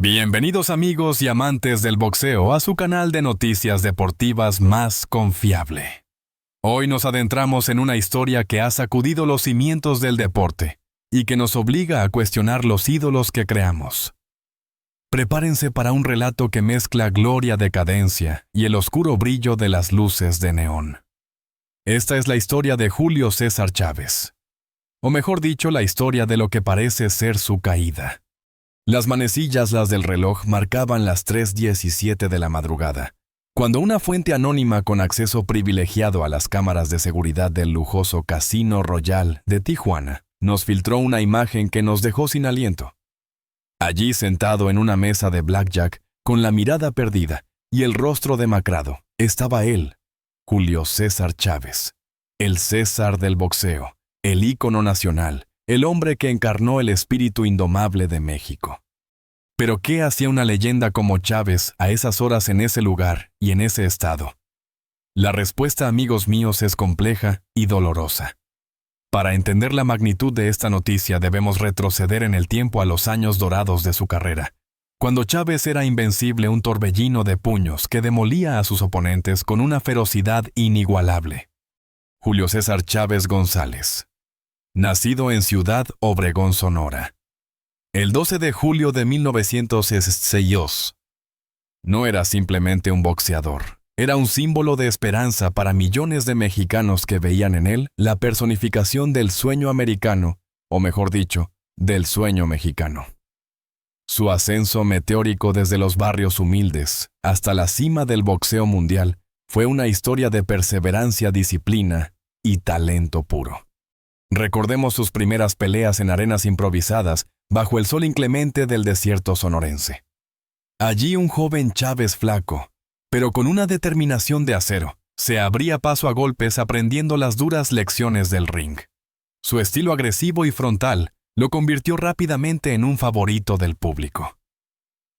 Bienvenidos amigos y amantes del boxeo a su canal de noticias deportivas más confiable. Hoy nos adentramos en una historia que ha sacudido los cimientos del deporte y que nos obliga a cuestionar los ídolos que creamos. Prepárense para un relato que mezcla gloria, decadencia y el oscuro brillo de las luces de neón. Esta es la historia de Julio César Chávez. O mejor dicho, la historia de lo que parece ser su caída. Las manecillas, las del reloj, marcaban las 3:17 de la madrugada, cuando una fuente anónima con acceso privilegiado a las cámaras de seguridad del lujoso Casino Royal de Tijuana nos filtró una imagen que nos dejó sin aliento. Allí, sentado en una mesa de blackjack, con la mirada perdida y el rostro demacrado, estaba él, Julio César Chávez, el César del boxeo, el ícono nacional, el hombre que encarnó el espíritu indomable de México. Pero ¿qué hacía una leyenda como Chávez a esas horas en ese lugar y en ese estado? La respuesta, amigos míos, es compleja y dolorosa. Para entender la magnitud de esta noticia debemos retroceder en el tiempo a los años dorados de su carrera, cuando Chávez era invencible, un torbellino de puños que demolía a sus oponentes con una ferocidad inigualable. Julio César Chávez González. Nacido en Ciudad Obregón, Sonora. El 12 de julio de 1962. No era simplemente un boxeador, era un símbolo de esperanza para millones de mexicanos que veían en él la personificación del sueño americano, o mejor dicho, del sueño mexicano. Su ascenso meteórico desde los barrios humildes hasta la cima del boxeo mundial fue una historia de perseverancia, disciplina y talento puro. Recordemos sus primeras peleas en arenas improvisadas bajo el sol inclemente del desierto sonorense. Allí un joven Chávez flaco, pero con una determinación de acero, se abría paso a golpes aprendiendo las duras lecciones del ring. Su estilo agresivo y frontal lo convirtió rápidamente en un favorito del público.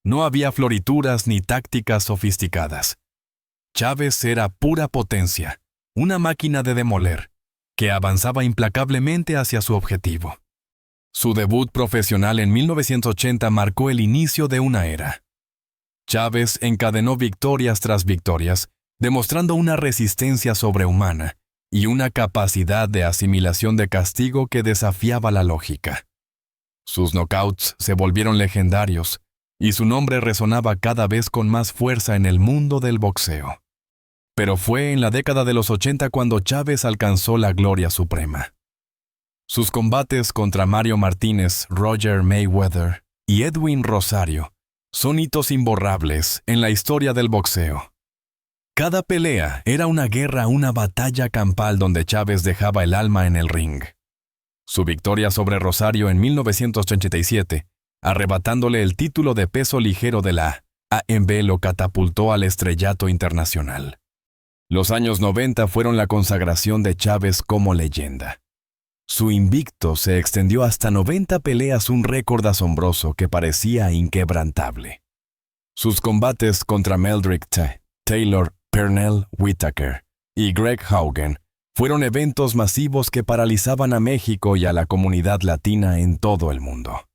No había florituras ni tácticas sofisticadas. Chávez era pura potencia, una máquina de demoler, que avanzaba implacablemente hacia su objetivo. Su debut profesional en 1980 marcó el inicio de una era. Chávez encadenó victorias tras victorias, demostrando una resistencia sobrehumana y una capacidad de asimilación de castigo que desafiaba la lógica. Sus knockouts se volvieron legendarios y su nombre resonaba cada vez con más fuerza en el mundo del boxeo. Pero fue en la década de los 80 cuando Chávez alcanzó la gloria suprema. Sus combates contra Mario Martínez, Roger Mayweather y Edwin Rosario son hitos imborrables en la historia del boxeo. Cada pelea era una guerra, una batalla campal donde Chávez dejaba el alma en el ring. Su victoria sobre Rosario en 1987, arrebatándole el título de peso ligero de la AMB, lo catapultó al estrellato internacional. Los años 90 fueron la consagración de Chávez como leyenda. Su invicto se extendió hasta 90 peleas, un récord asombroso que parecía inquebrantable. Sus combates contra Meldrick Taylor, Pernell Whitaker y Greg Haugen fueron eventos masivos que paralizaban a México y a la comunidad latina en todo el mundo.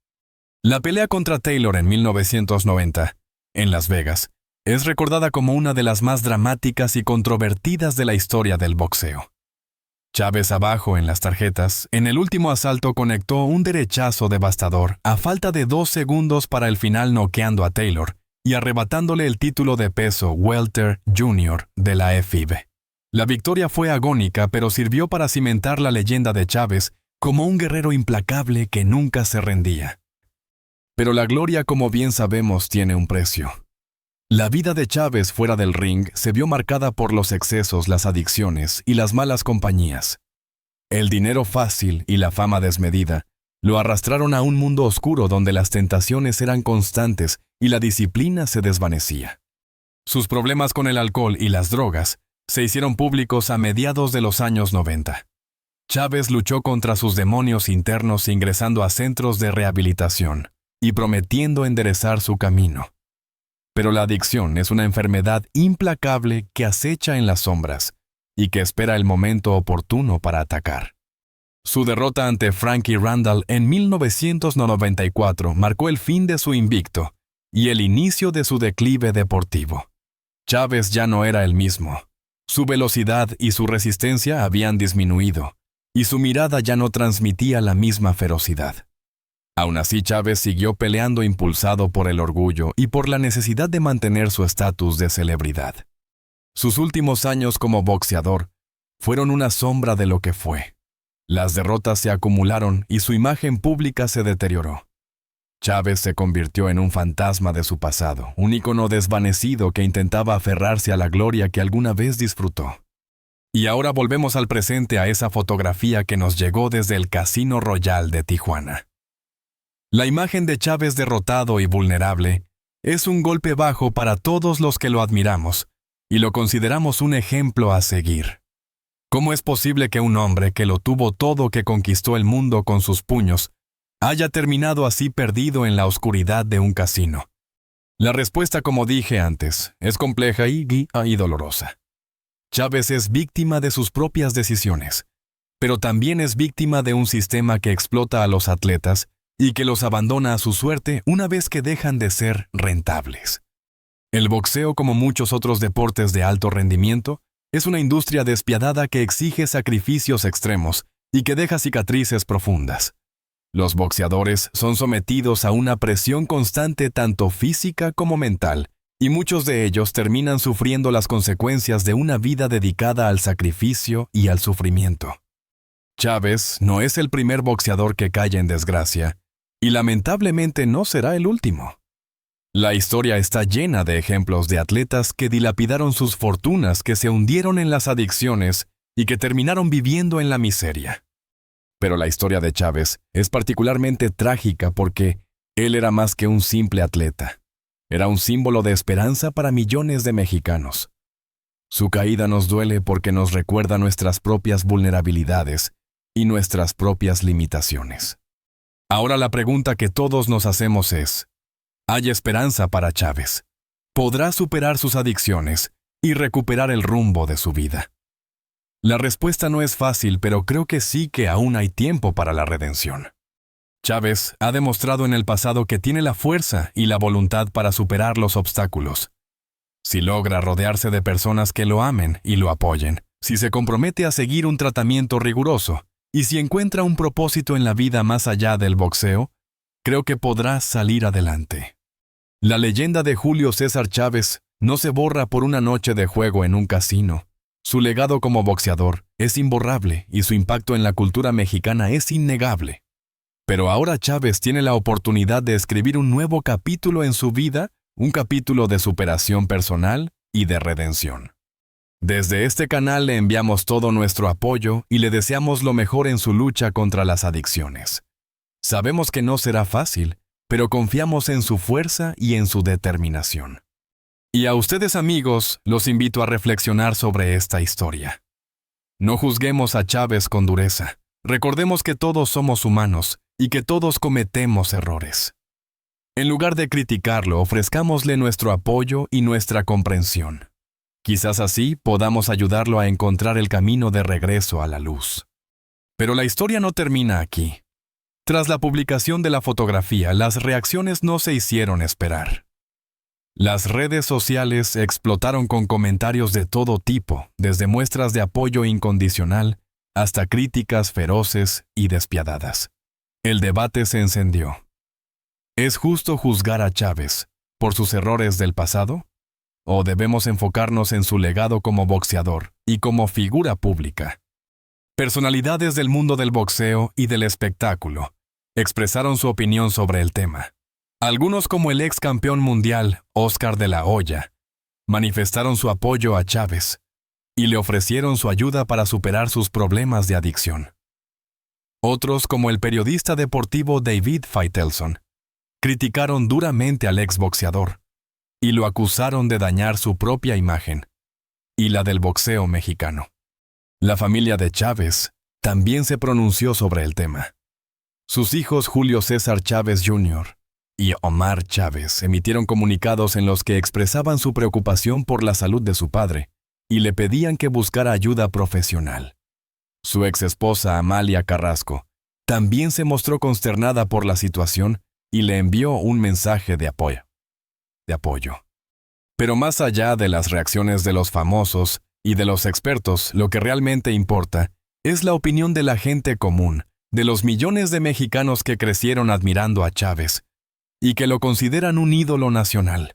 La pelea contra Taylor en 1990, en Las Vegas, es recordada como una de las más dramáticas y controvertidas de la historia del boxeo. Chávez, abajo en las tarjetas, en el último asalto conectó un derechazo devastador a falta de 2 segundos para el final, noqueando a Taylor y arrebatándole el título de peso welter junior de la FIB. La victoria fue agónica, pero sirvió para cimentar la leyenda de Chávez como un guerrero implacable que nunca se rendía. Pero la gloria, como bien sabemos, tiene un precio. La vida de Chávez fuera del ring se vio marcada por los excesos, las adicciones y las malas compañías. El dinero fácil y la fama desmedida lo arrastraron a un mundo oscuro donde las tentaciones eran constantes y la disciplina se desvanecía. Sus problemas con el alcohol y las drogas se hicieron públicos a mediados de los años 90. Chávez luchó contra sus demonios internos ingresando a centros de rehabilitación y prometiendo enderezar su camino. Pero la adicción es una enfermedad implacable que acecha en las sombras y que espera el momento oportuno para atacar. Su derrota ante Frankie Randall en 1994 marcó el fin de su invicto y el inicio de su declive deportivo. Chávez ya no era el mismo. Su velocidad y su resistencia habían disminuido, y su mirada ya no transmitía la misma ferocidad. Aún así, Chávez siguió peleando impulsado por el orgullo y por la necesidad de mantener su estatus de celebridad. Sus últimos años como boxeador fueron una sombra de lo que fue. Las derrotas se acumularon y su imagen pública se deterioró. Chávez se convirtió en un fantasma de su pasado, un ícono desvanecido que intentaba aferrarse a la gloria que alguna vez disfrutó. Y ahora volvemos al presente a esa fotografía que nos llegó desde el Casino Royal de Tijuana. La imagen de Chávez derrotado y vulnerable es un golpe bajo para todos los que lo admiramos y lo consideramos un ejemplo a seguir. ¿Cómo es posible que un hombre que lo tuvo todo, que conquistó el mundo con sus puños, haya terminado así perdido en la oscuridad de un casino? La respuesta, como dije antes, es compleja y dolorosa. Chávez es víctima de sus propias decisiones, pero también es víctima de un sistema que explota a los atletas y que los abandona a su suerte una vez que dejan de ser rentables. El boxeo, como muchos otros deportes de alto rendimiento, es una industria despiadada que exige sacrificios extremos y que deja cicatrices profundas. Los boxeadores son sometidos a una presión constante tanto física como mental, y muchos de ellos terminan sufriendo las consecuencias de una vida dedicada al sacrificio y al sufrimiento. Chávez no es el primer boxeador que cae en desgracia, y lamentablemente no será el último. La historia está llena de ejemplos de atletas que dilapidaron sus fortunas, que se hundieron en las adicciones y que terminaron viviendo en la miseria. Pero la historia de Chávez es particularmente trágica porque él era más que un simple atleta. Era un símbolo de esperanza para millones de mexicanos. Su caída nos duele porque nos recuerda nuestras propias vulnerabilidades y nuestras propias limitaciones. Ahora la pregunta que todos nos hacemos es: ¿hay esperanza para Chávez? ¿Podrá superar sus adicciones y recuperar el rumbo de su vida? La respuesta no es fácil, pero creo que sí, que aún hay tiempo para la redención. Chávez ha demostrado en el pasado que tiene la fuerza y la voluntad para superar los obstáculos. Si logra rodearse de personas que lo amen y lo apoyen, si se compromete a seguir un tratamiento riguroso, y si encuentra un propósito en la vida más allá del boxeo, creo que podrá salir adelante. La leyenda de Julio César Chávez no se borra por una noche de juego en un casino. Su legado como boxeador es imborrable y su impacto en la cultura mexicana es innegable. Pero ahora Chávez tiene la oportunidad de escribir un nuevo capítulo en su vida, un capítulo de superación personal y de redención. Desde este canal le enviamos todo nuestro apoyo y le deseamos lo mejor en su lucha contra las adicciones. Sabemos que no será fácil, pero confiamos en su fuerza y en su determinación. Y a ustedes, amigos, los invito a reflexionar sobre esta historia. No juzguemos a Chávez con dureza. Recordemos que todos somos humanos y que todos cometemos errores. En lugar de criticarlo, ofrezcámosle nuestro apoyo y nuestra comprensión. Quizás así podamos ayudarlo a encontrar el camino de regreso a la luz. Pero la historia no termina aquí. Tras la publicación de la fotografía, las reacciones no se hicieron esperar. Las redes sociales explotaron con comentarios de todo tipo, desde muestras de apoyo incondicional hasta críticas feroces y despiadadas. El debate se encendió. ¿Es justo juzgar a Chávez por sus errores del pasado? ¿O debemos enfocarnos en su legado como boxeador y como figura pública? Personalidades del mundo del boxeo y del espectáculo expresaron su opinión sobre el tema. Algunos, como el ex campeón mundial Oscar de la Hoya, manifestaron su apoyo a Chávez y le ofrecieron su ayuda para superar sus problemas de adicción. Otros, como el periodista deportivo David Faitelson, criticaron duramente al exboxeador y lo acusaron de dañar su propia imagen y la del boxeo mexicano. La familia de Chávez también se pronunció sobre el tema. Sus hijos Julio César Chávez Jr. y Omar Chávez emitieron comunicados en los que expresaban su preocupación por la salud de su padre y le pedían que buscara ayuda profesional. Su exesposa Amalia Carrasco también se mostró consternada por la situación y le envió un mensaje de apoyo. de apoyo. Pero más allá de las reacciones de los famosos y de los expertos, lo que realmente importa es la opinión de la gente común, de los millones de mexicanos que crecieron admirando a Chávez y que lo consideran un ídolo nacional.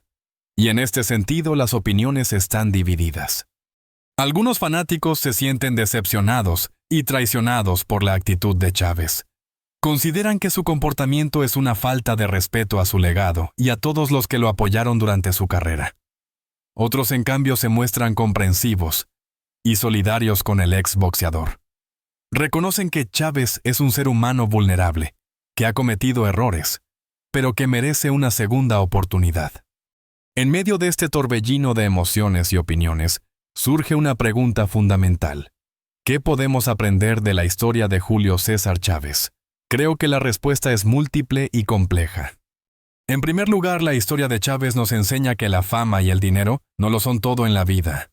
Y en este sentido las opiniones están divididas. Algunos fanáticos se sienten decepcionados y traicionados por la actitud de Chávez. Consideran que su comportamiento es una falta de respeto a su legado y a todos los que lo apoyaron durante su carrera. Otros, en cambio, se muestran comprensivos y solidarios con el ex boxeador. Reconocen que Chávez es un ser humano vulnerable, que ha cometido errores, pero que merece una segunda oportunidad. En medio de este torbellino de emociones y opiniones, surge una pregunta fundamental. ¿Qué podemos aprender de la historia de Julio César Chávez? Creo que la respuesta es múltiple y compleja. En primer lugar, la historia de Chávez nos enseña que la fama y el dinero no lo son todo en la vida,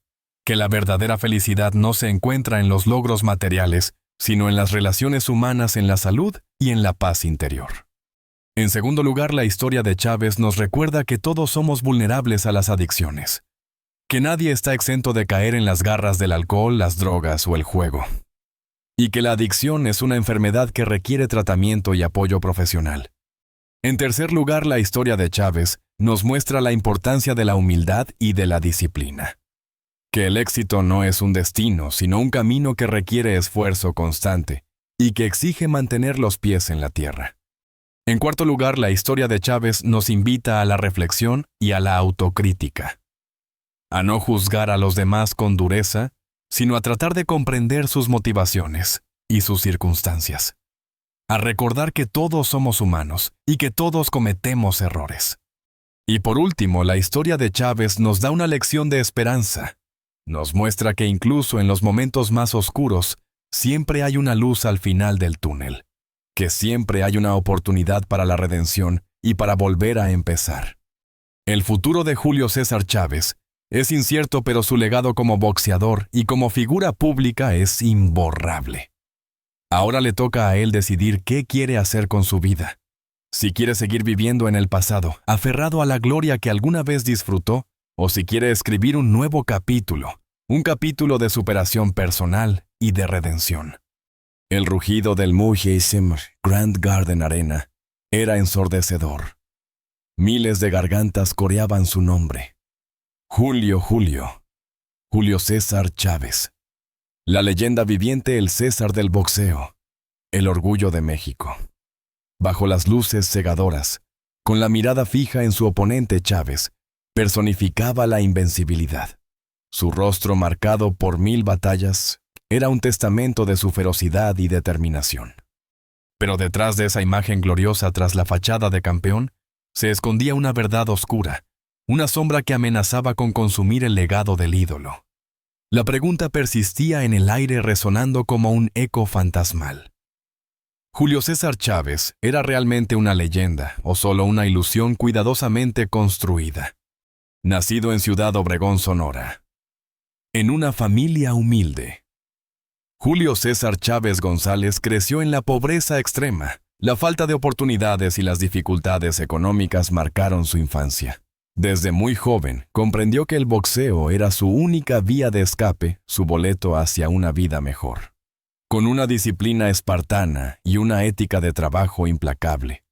que la verdadera felicidad no se encuentra en los logros materiales, sino en las relaciones humanas, en la salud y en la paz interior. En segundo lugar, la historia de Chávez nos recuerda que todos somos vulnerables a las adicciones, que nadie está exento de caer en las garras del alcohol, las drogas o el juego, y que la adicción es una enfermedad que requiere tratamiento y apoyo profesional. En tercer lugar, la historia de Chávez nos muestra la importancia de la humildad y de la disciplina, que el éxito no es un destino, sino un camino que requiere esfuerzo constante y que exige mantener los pies en la tierra. En cuarto lugar, la historia de Chávez nos invita a la reflexión y a la autocrítica, a no juzgar a los demás con dureza, sino a tratar de comprender sus motivaciones y sus circunstancias, a recordar que todos somos humanos y que todos cometemos errores. Y por último, la historia de Chávez nos da una lección de esperanza. Nos muestra que incluso en los momentos más oscuros, siempre hay una luz al final del túnel, que siempre hay una oportunidad para la redención y para volver a empezar. El futuro de Julio César Chávez es incierto, pero su legado como boxeador y como figura pública es imborrable. Ahora le toca a él decidir qué quiere hacer con su vida. Si quiere seguir viviendo en el pasado, aferrado a la gloria que alguna vez disfrutó, o si quiere escribir un nuevo capítulo, un capítulo de superación personal y de redención. El rugido del Muheimer Grand Garden Arena era ensordecedor. Miles de gargantas coreaban su nombre. Julio César Chávez. La leyenda viviente, el César del boxeo, el orgullo de México. Bajo las luces cegadoras, con la mirada fija en su oponente Chávez, personificaba la invencibilidad. Su rostro marcado por 1000 batallas era un testamento de su ferocidad y determinación. Pero detrás de esa imagen gloriosa, tras la fachada de campeón, se escondía una verdad oscura, una sombra que amenazaba con consumir el legado del ídolo. La pregunta persistía en el aire, resonando como un eco fantasmal. ¿Julio César Chávez era realmente una leyenda o solo una ilusión cuidadosamente construida? Nacido en Ciudad Obregón, Sonora, en una familia humilde, Julio César Chávez González creció en la pobreza extrema. La falta de oportunidades y las dificultades económicas marcaron su infancia. Desde muy joven, comprendió que el boxeo era su única vía de escape, su boleto hacia una vida mejor. Con una disciplina espartana y una ética de trabajo implacable,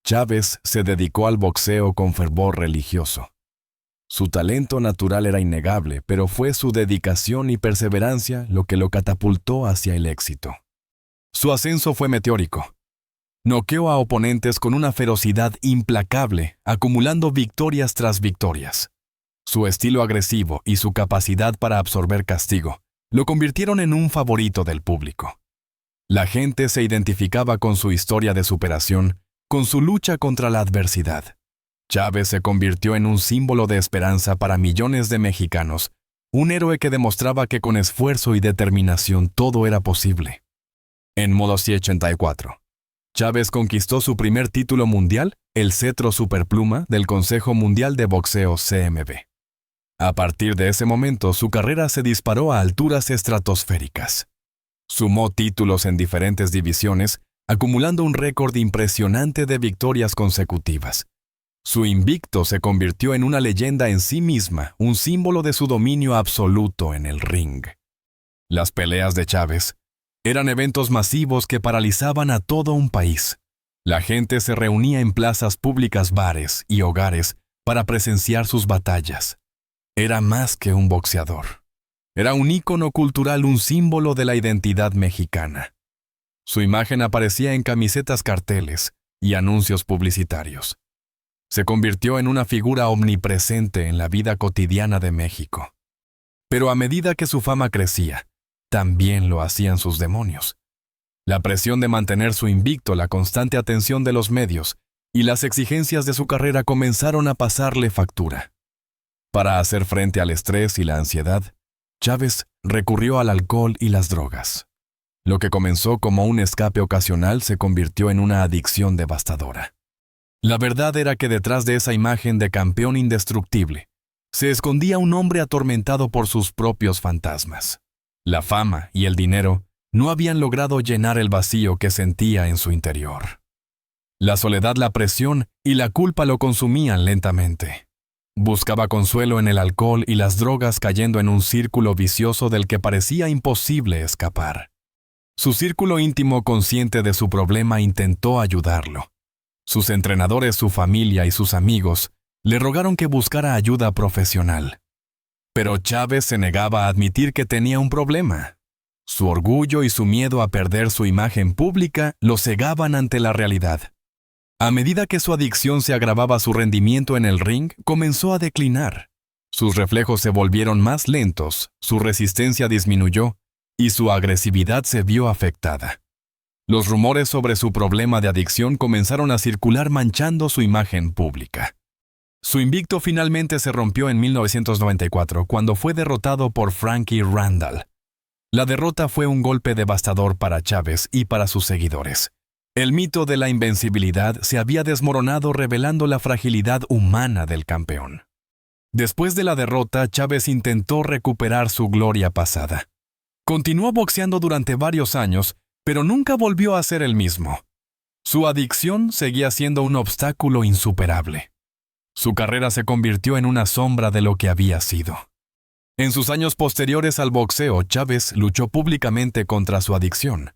Chávez se dedicó al boxeo con fervor religioso. Su talento natural era innegable, pero fue su dedicación y perseverancia lo que lo catapultó hacia el éxito. Su ascenso fue meteórico. Noqueó a oponentes con una ferocidad implacable, acumulando victorias tras victorias. Su estilo agresivo y su capacidad para absorber castigo lo convirtieron en un favorito del público. La gente se identificaba con su historia de superación, con su lucha contra la adversidad. Chávez se convirtió en un símbolo de esperanza para millones de mexicanos, un héroe que demostraba que con esfuerzo y determinación todo era posible. En 1984, Chávez conquistó su primer título mundial, el cetro superpluma del Consejo Mundial de Boxeo CMB. A partir de ese momento, su carrera se disparó a alturas estratosféricas. Sumó títulos en diferentes divisiones, acumulando un récord impresionante de victorias consecutivas. Su invicto se convirtió en una leyenda en sí misma, un símbolo de su dominio absoluto en el ring. Las peleas de Chávez eran eventos masivos que paralizaban a todo un país. La gente se reunía en plazas públicas, bares y hogares para presenciar sus batallas. Era más que un boxeador. Era un ícono cultural, un símbolo de la identidad mexicana. Su imagen aparecía en camisetas, carteles y anuncios publicitarios. Se convirtió en una figura omnipresente en la vida cotidiana de México. Pero a medida que su fama crecía, también lo hacían sus demonios. La presión de mantener su invicto, la constante atención de los medios y las exigencias de su carrera comenzaron a pasarle factura. Para hacer frente al estrés y la ansiedad, Chávez recurrió al alcohol y las drogas. Lo que comenzó como un escape ocasional se convirtió en una adicción devastadora. La verdad era que detrás de esa imagen de campeón indestructible, se escondía un hombre atormentado por sus propios fantasmas. La fama y el dinero no habían logrado llenar el vacío que sentía en su interior. La soledad, la presión y la culpa lo consumían lentamente. Buscaba consuelo en el alcohol y las drogas, cayendo en un círculo vicioso del que parecía imposible escapar. Su círculo íntimo, consciente de su problema, intentó ayudarlo. Sus entrenadores, su familia y sus amigos le rogaron que buscara ayuda profesional. Pero Chávez se negaba a admitir que tenía un problema. Su orgullo y su miedo a perder su imagen pública lo cegaban ante la realidad. A medida que su adicción se agravaba, su rendimiento en el ring comenzó a declinar. Sus reflejos se volvieron más lentos, su resistencia disminuyó y su agresividad se vio afectada. Los rumores sobre su problema de adicción comenzaron a circular, manchando su imagen pública. Su invicto finalmente se rompió en 1994, cuando fue derrotado por Frankie Randall. La derrota fue un golpe devastador para Chávez y para sus seguidores. El mito de la invencibilidad se había desmoronado, revelando la fragilidad humana del campeón. Después de la derrota, Chávez intentó recuperar su gloria pasada. Continuó boxeando durante varios años, pero nunca volvió a ser el mismo. Su adicción seguía siendo un obstáculo insuperable. Su carrera se convirtió en una sombra de lo que había sido. En sus años posteriores al boxeo, Chávez luchó públicamente contra su adicción.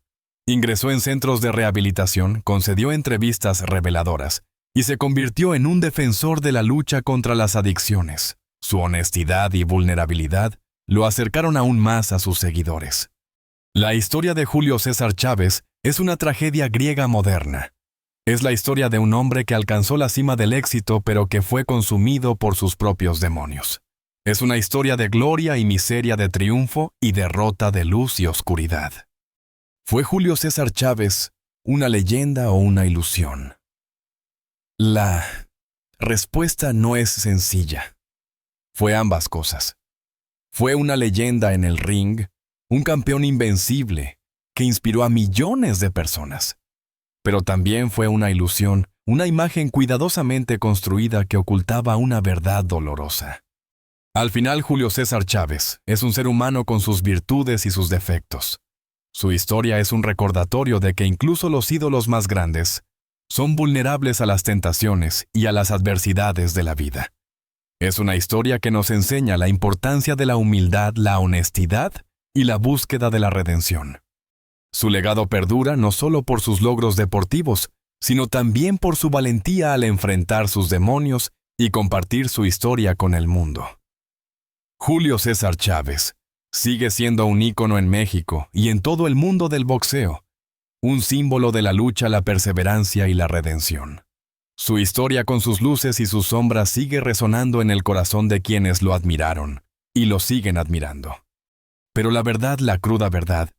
Ingresó en centros de rehabilitación, concedió entrevistas reveladoras y se convirtió en un defensor de la lucha contra las adicciones. Su honestidad y vulnerabilidad lo acercaron aún más a sus seguidores. La historia de Julio César Chávez es una tragedia griega moderna. Es la historia de un hombre que alcanzó la cima del éxito, pero que fue consumido por sus propios demonios. Es una historia de gloria y miseria, de triunfo y derrota, de luz y oscuridad. ¿Fue Julio César Chávez una leyenda o una ilusión? La respuesta no es sencilla. Fue ambas cosas. Fue una leyenda en el ring, un campeón invencible que inspiró a millones de personas. Pero también fue una ilusión, una imagen cuidadosamente construida que ocultaba una verdad dolorosa. Al final, Julio César Chávez es un ser humano con sus virtudes y sus defectos. Su historia es un recordatorio de que incluso los ídolos más grandes son vulnerables a las tentaciones y a las adversidades de la vida. Es una historia que nos enseña la importancia de la humildad, la honestidad y la búsqueda de la redención. Su legado perdura no solo por sus logros deportivos, sino también por su valentía al enfrentar sus demonios y compartir su historia con el mundo. Julio César Chávez sigue siendo un ícono en México y en todo el mundo del boxeo, un símbolo de la lucha, la perseverancia y la redención. Su historia, con sus luces y sus sombras, sigue resonando en el corazón de quienes lo admiraron y lo siguen admirando. Pero la verdad, la cruda verdad,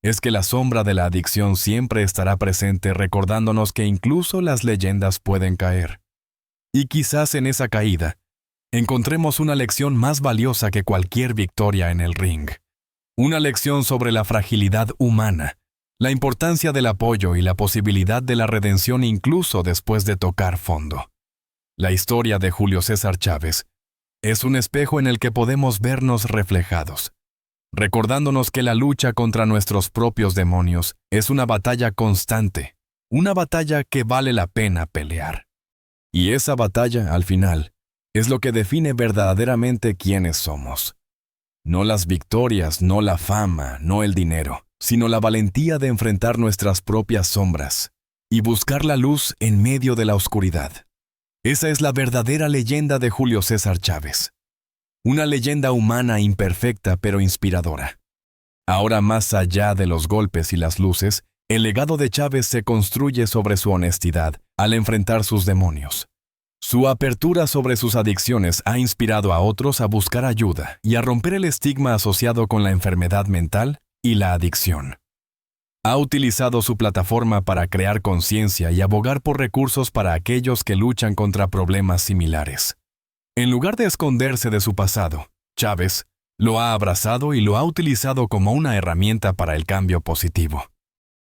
es que la sombra de la adicción siempre estará presente, recordándonos que incluso las leyendas pueden caer. Y quizás en esa caída encontremos una lección más valiosa que cualquier victoria en el ring. Una lección sobre la fragilidad humana, la importancia del apoyo y la posibilidad de la redención incluso después de tocar fondo. La historia de Julio César Chávez es un espejo en el que podemos vernos reflejados, recordándonos que la lucha contra nuestros propios demonios es una batalla constante, una batalla que vale la pena pelear. Y esa batalla, al final, es lo que define verdaderamente quiénes somos. No las victorias, no la fama, no el dinero, sino la valentía de enfrentar nuestras propias sombras y buscar la luz en medio de la oscuridad. Esa es la verdadera leyenda de Julio César Chávez. Una leyenda humana imperfecta pero inspiradora. Ahora, más allá de los golpes y las luces, el legado de Chávez se construye sobre su honestidad al enfrentar sus demonios. Su apertura sobre sus adicciones ha inspirado a otros a buscar ayuda y a romper el estigma asociado con la enfermedad mental y la adicción. Ha utilizado su plataforma para crear conciencia y abogar por recursos para aquellos que luchan contra problemas similares. En lugar de esconderse de su pasado, Chávez lo ha abrazado y lo ha utilizado como una herramienta para el cambio positivo.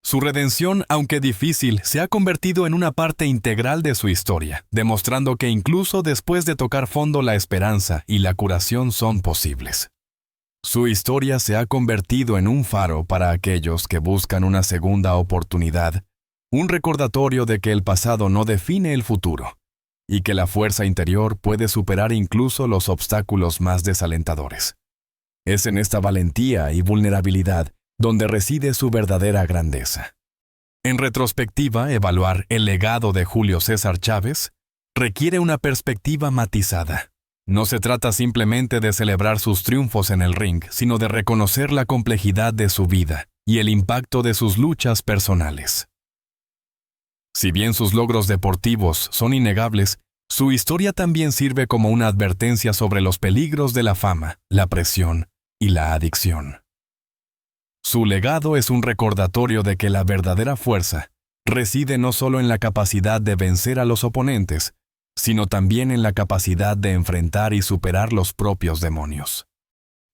Su redención, aunque difícil, se ha convertido en una parte integral de su historia, demostrando que incluso después de tocar fondo la esperanza y la curación son posibles. Su historia se ha convertido en un faro para aquellos que buscan una segunda oportunidad, un recordatorio de que el pasado no define el futuro, y que la fuerza interior puede superar incluso los obstáculos más desalentadores. Es en esta valentía y vulnerabilidad donde reside su verdadera grandeza. En retrospectiva, evaluar el legado de Julio César Chávez requiere una perspectiva matizada. No se trata simplemente de celebrar sus triunfos en el ring, sino de reconocer la complejidad de su vida y el impacto de sus luchas personales. Si bien sus logros deportivos son innegables, su historia también sirve como una advertencia sobre los peligros de la fama, la presión y la adicción. Su legado es un recordatorio de que la verdadera fuerza reside no solo en la capacidad de vencer a los oponentes, sino también en la capacidad de enfrentar y superar los propios demonios.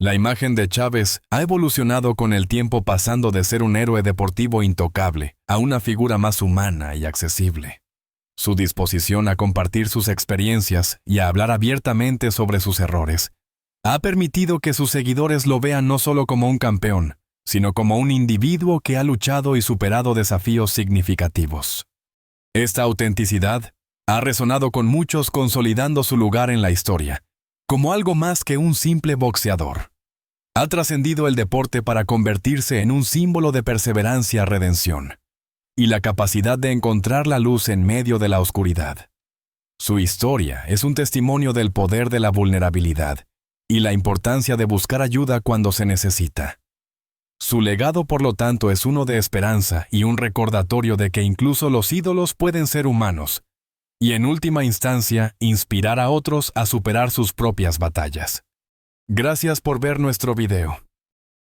La imagen de Chávez ha evolucionado con el tiempo, pasando de ser un héroe deportivo intocable a una figura más humana y accesible. Su disposición a compartir sus experiencias y a hablar abiertamente sobre sus errores ha permitido que sus seguidores lo vean no solo como un campeón, sino como un individuo que ha luchado y superado desafíos significativos. Esta autenticidad ha resonado con muchos, consolidando su lugar en la historia, como algo más que un simple boxeador. Ha trascendido el deporte para convertirse en un símbolo de perseverancia, redención, y la capacidad de encontrar la luz en medio de la oscuridad. Su historia es un testimonio del poder de la vulnerabilidad y la importancia de buscar ayuda cuando se necesita. Su legado, por lo tanto, es uno de esperanza y un recordatorio de que incluso los ídolos pueden ser humanos, y en última instancia, inspirar a otros a superar sus propias batallas. Gracias por ver nuestro video.